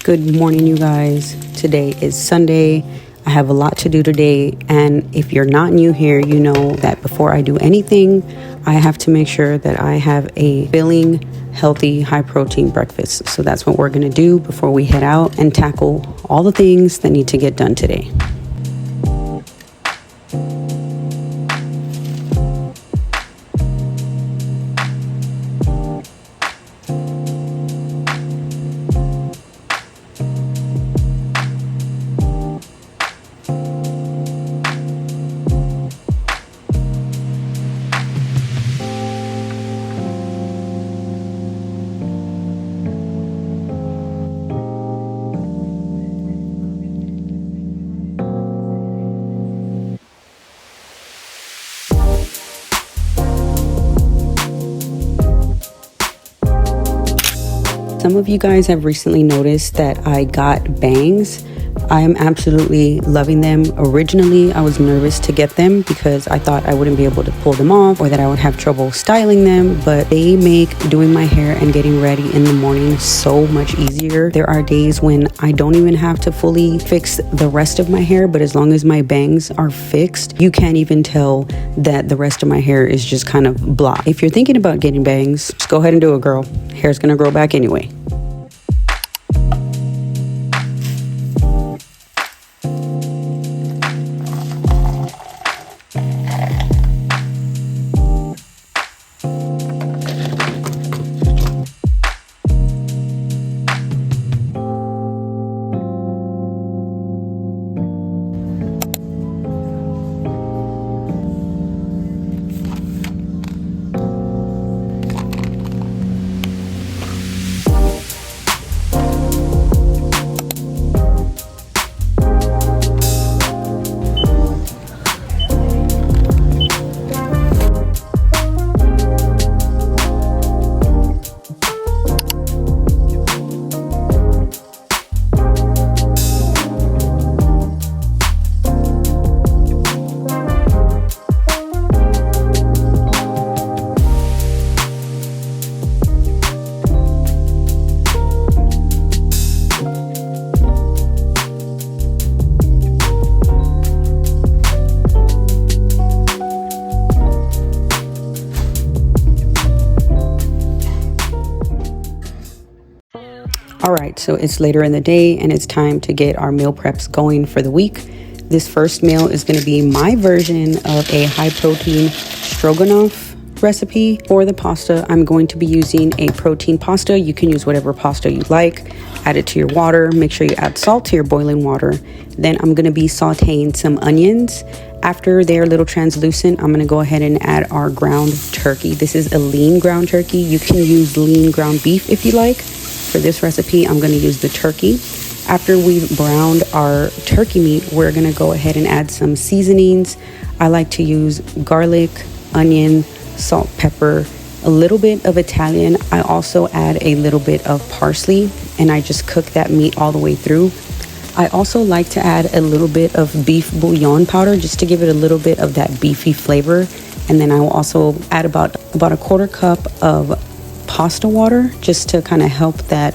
Good morning, you guys. Today is Sunday. I have a lot to do today, and if you're not new here, you know that before I do anything, I have to make sure that I have a filling, healthy, high protein breakfast. So that's what we're gonna do before we head out and tackle all the things that need to get done today. Some of you guys have recently noticed that I got bangs. I am absolutely loving them. Originally, I was nervous to get them because I thought I wouldn't be able to pull them off or that I would have trouble styling them, but they make doing my hair and getting ready in the morning so much easier. There are days when I don't even have to fully fix the rest of my hair, but as long as my bangs are fixed, you can't even tell that the rest of my hair is just kind of blah. If you're thinking about getting bangs, just go ahead and do it, girl. Hair's gonna grow back anyway. All right, so it's later in the day and it's time to get our meal preps going for the week. This first meal is going to be my version of a high protein stroganoff recipe. For the pasta, I'm going to be using a protein pasta. You can use whatever pasta you like. Add it to your water. Make sure you add salt to your boiling water. Then I'm going to be sauteing some onions. After they're a little translucent, I'm going to go ahead and add our ground turkey. This is a lean ground turkey. You can use lean ground beef if you like. For this recipe, I'm going to use the turkey. After we've browned our turkey meat, we're going to go ahead and add some seasonings. I like to use garlic, onion, salt, pepper, a little bit of Italian. I also add a little bit of parsley, and I just cook that meat all the way through. I also like to add a little bit of beef bouillon powder just to give it a little bit of that beefy flavor. And then I will also add about a quarter cup of pasta water just to kind of help that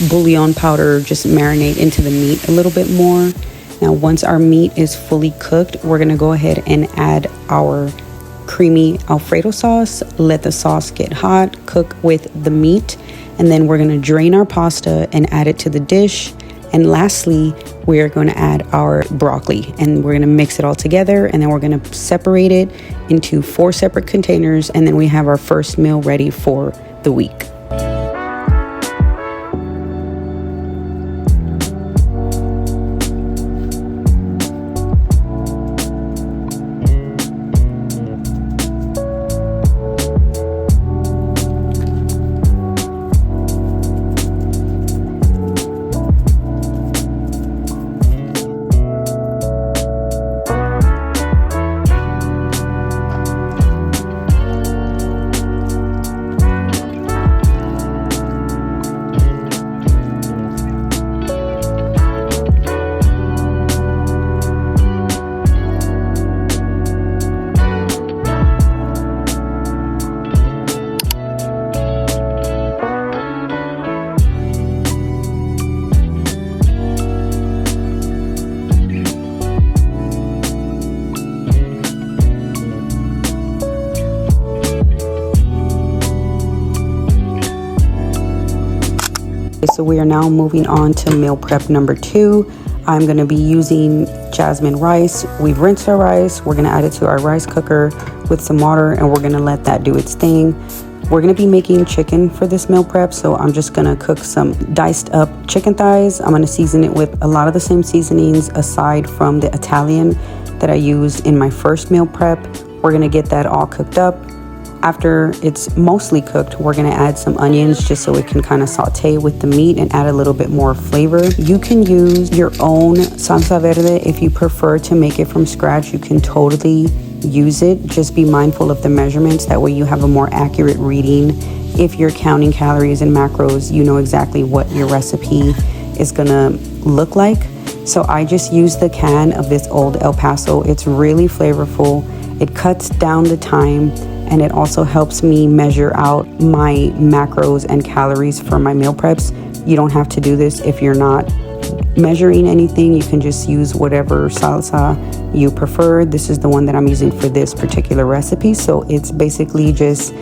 bouillon powder just marinate into the meat a little bit more. Now, once our meat is fully cooked, we're gonna go ahead and add our creamy Alfredo sauce. Let the sauce get hot, cook with the meat, and then we're gonna drain our pasta and add it to the dish. And lastly, we're gonna add our broccoli, and we're gonna mix it all together, and then we're gonna separate it into 4 separate containers, and then we have our first meal ready for the week. So we are now moving on to meal prep number 2. I'm going to be using jasmine rice. We've rinsed our rice. We're going to add it to our rice cooker with some water, and we're going to let that do its thing. We're going to be making chicken for this meal prep, so I'm just going to cook some diced up chicken thighs. I'm going to season it with a lot of the same seasonings aside from the Italian that I used in my first meal prep. We're going to get that all cooked up. After it's mostly cooked, we're gonna add some onions just so it can kind of saute with the meat and add a little bit more flavor. You can use your own salsa verde if you prefer to make it from scratch. You can totally use it. Just be mindful of the measurements. That way you have a more accurate reading. If you're counting calories and macros, you know exactly what your recipe is gonna look like. So I just use the can of this old El Paso. It's really flavorful. It cuts down the time, and it also helps me measure out my macros and calories for my meal preps. You don't have to do this if you're not measuring anything. You can just use whatever salsa you prefer. This is the one that I'm using for this particular recipe. So it's basically just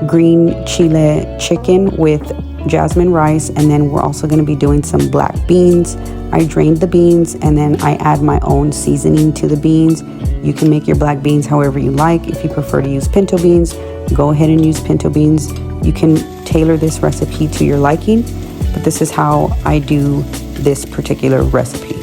green chile chicken with jasmine rice, and then we're also going to be doing some black beans. I drained the beans, and then I add my own seasoning to the beans. You can make your black beans however you like. If you prefer to use pinto beans, go ahead and use pinto beans. You can tailor this recipe to your liking, but this is how I do this particular recipe.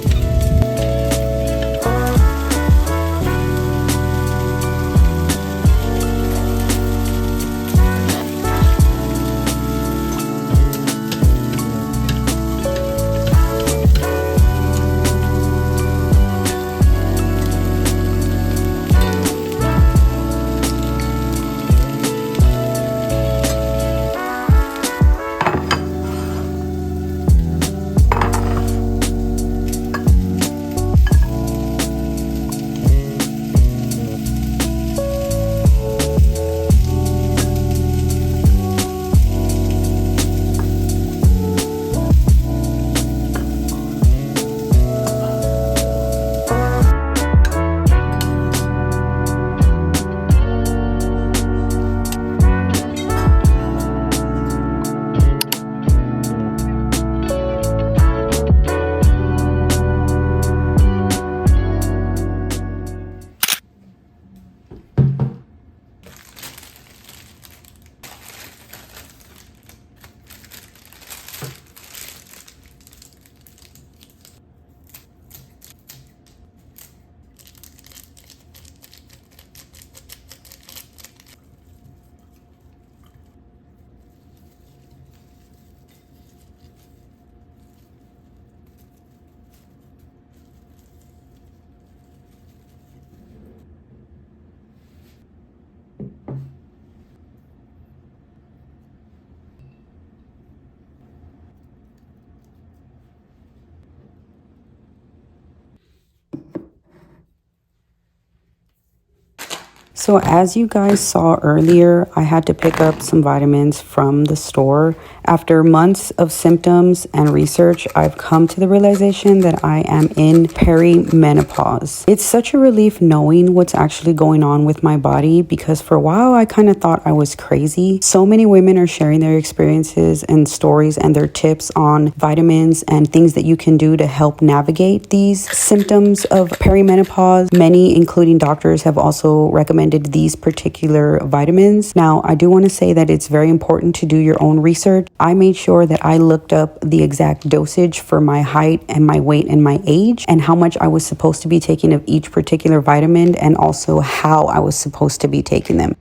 So as you guys saw earlier, I had to pick up some vitamins from the store. After months of symptoms and research, I've come to the realization that I am in perimenopause. It's such a relief knowing what's actually going on with my body, because for a while I kind of thought I was crazy. So many women are sharing their experiences and stories and their tips on vitamins and things that you can do to help navigate these symptoms of perimenopause. Many, including doctors, have also recommended these particular vitamins. Now, I do want to say that it's very important to do your own research. I made sure that I looked up the exact dosage for my height and my weight and my age, and how much I was supposed to be taking of each particular vitamin, and also how I was supposed to be taking them.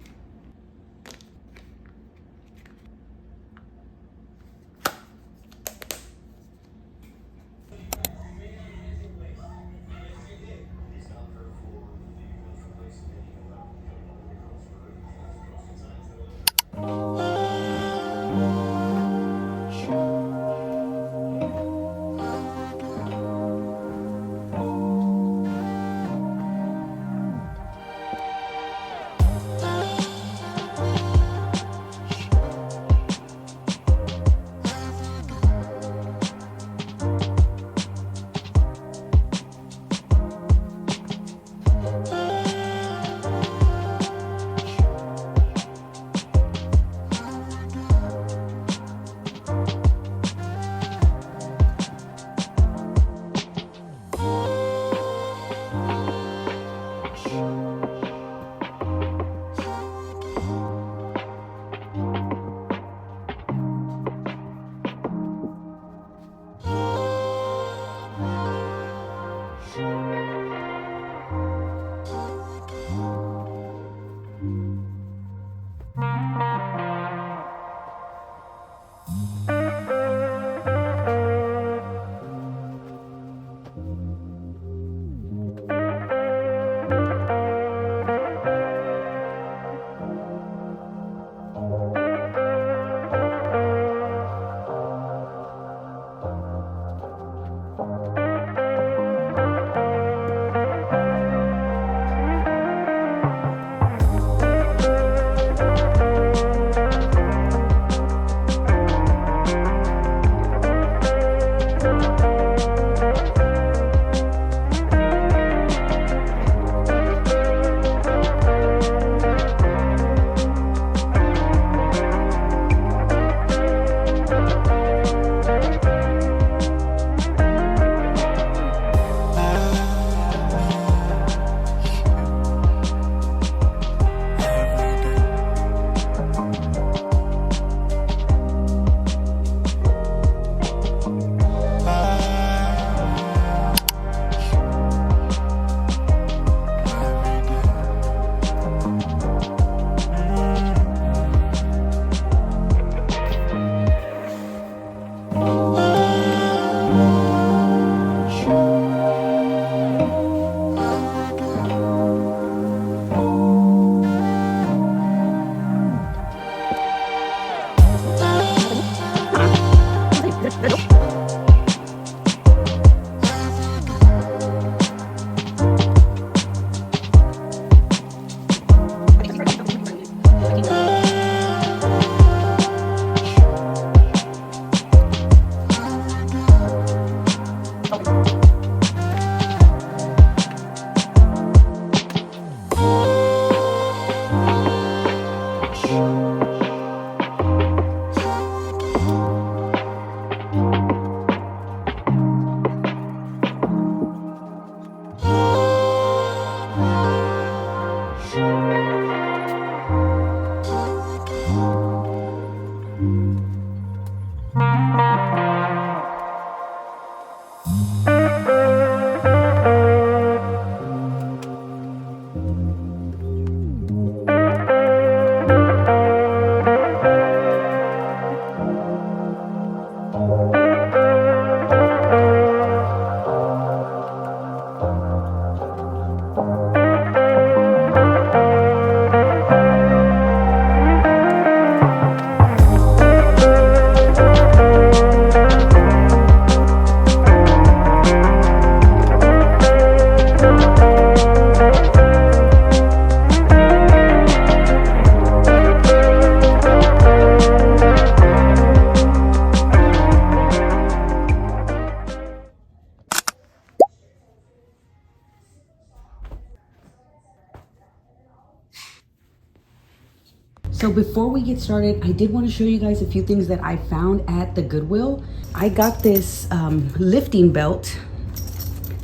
So before we get started, I did want to show you guys a few things that I found at the Goodwill. I got this lifting belt.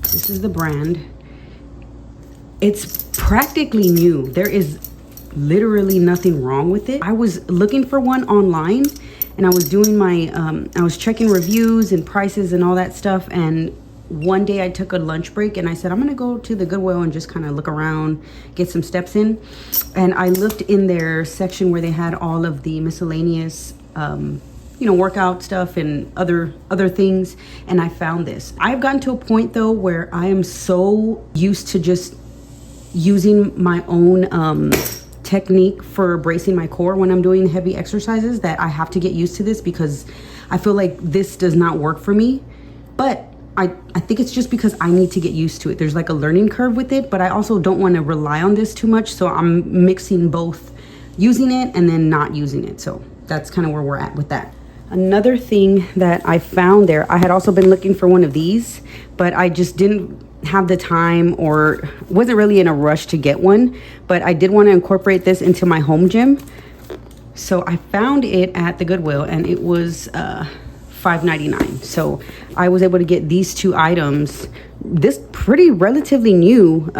This is the brand. It's practically new. There is literally nothing wrong with it. I was looking for one online, and I was doing my I was checking reviews and prices and all that stuff, and one day I took a lunch break and I said I'm gonna go to the Goodwill and just kind of look around, get some steps in. And I looked in their section where they had all of the miscellaneous you know, workout stuff and other things, and I found this. I've gotten to a point though where I am so used to just using my own technique for bracing my core when I'm doing heavy exercises that I have to get used to this, because I feel like this does not work for me. But I think it's just because I need to get used to it. There's like a learning curve with it, but I also don't want to rely on this too much, so I'm mixing both, using it and then not using it. So that's kind of where we're at with that. Another thing that I found there, I had also been looking for one of these, but I just didn't have the time or wasn't really in a rush to get one. But I did want to incorporate this into my home gym, so I found it at the Goodwill, and it was $5.99. So I was able to get these two items, this pretty relatively new,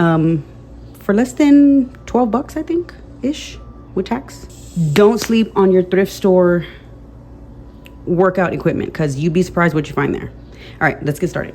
for less than 12 bucks, I think, ish, with tax. Don't sleep on your thrift store workout equipment, because you'd be surprised what you find there. All right, let's get started.